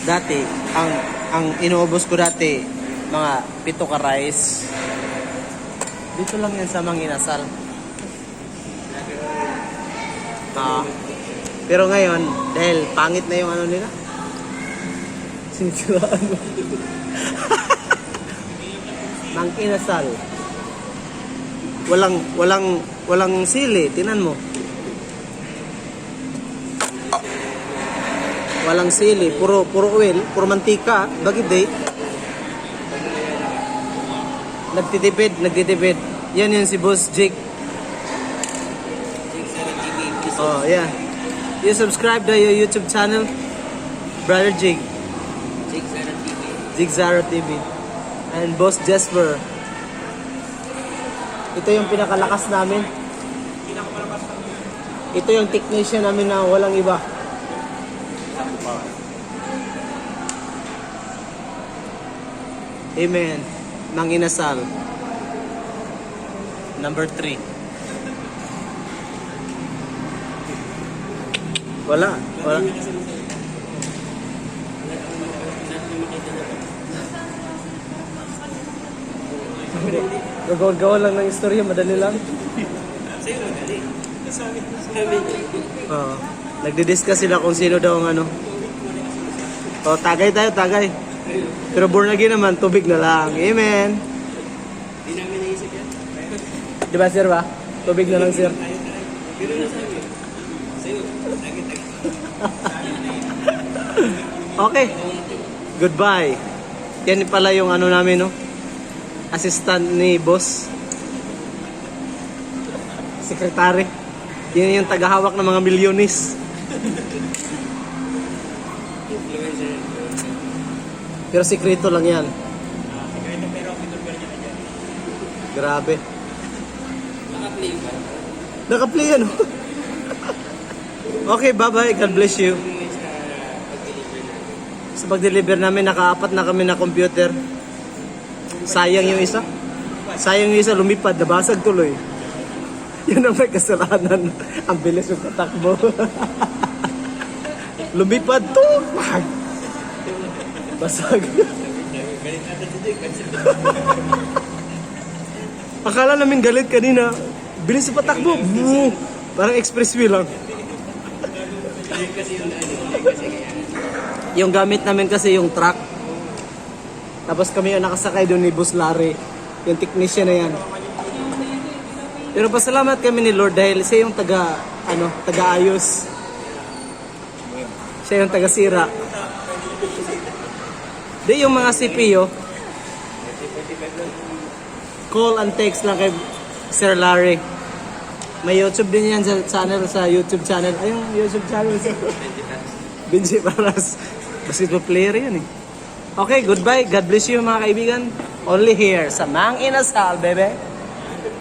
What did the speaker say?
Dati, ang inuubos ko dati, mga 7 ka rice. Dito lang yan sa Mang Inasal. Pero ngayon, dahil pangit na yung ano nila. Sinisiraan mo. Mang Inasal. Walang sili, tinan mo. Walang sili, puro oil, puro mantika, bakit di? Nagtitipid. Yan si Boss Jake. Oh, yeah. You subscribe to your YouTube channel, Brother Jake. Jake Zara TV. And Boss Jasper. Ito yung pinakalakas namin. Ito yung technician namin na walang iba. Amen. Mang Inasal. Number 3. Wala. Gagawin lang ng istorya, madali lang. Sa'yo madali. Oo. Nagdi-discuss sila kung sino daw ang ano. O, tagay tayo. Pero born again naman, tubig na lang. Amen. Hindi namin naisip yan. Di ba, sir ba? Tubig na lang, sir. Pero nasabi. Sa'yo, tagay. Okay. Goodbye. Yan pala yung ano namin, no? Assistant ni boss. Secretary. Yan yung tagahawak ng mga milyonis. Influencer. Pero sikreto lang yan. Secret pero pinurgar niya na dyan. Grabe. Naka-play ba? Naka-play ano? Okay, bye-bye. God bless you. Sa pag-deliver namin, naka-4 na kami na computer. Sayang yung isa. Lumipad, nabasag tuloy. Yun ang may kasalanan. Ang bilis yung katakbo. Lumipad to. Basag. Galit natin si Jake. Akala namin galit kanina. Bilis yung patakbo. Parang expressway lang. Jake kasi yung kasi kaya. Yung gamit namin kasi yung truck. Tapos kami yung nakasakay doon ni Boss Larry. Yung technician na yan. Pero pasalamat kami ni Lord dahil siya yung taga-ayos. Siya yung taga-sira. Di yung mga CPU, call and text lang kay Sir Larry. May YouTube din yan sa YouTube channel. Ay, yung YouTube channel. Benji Paras. Basketball player yan eh. Okay, goodbye. God bless you mga kaibigan. Only here sa Mang Inasal, bebe.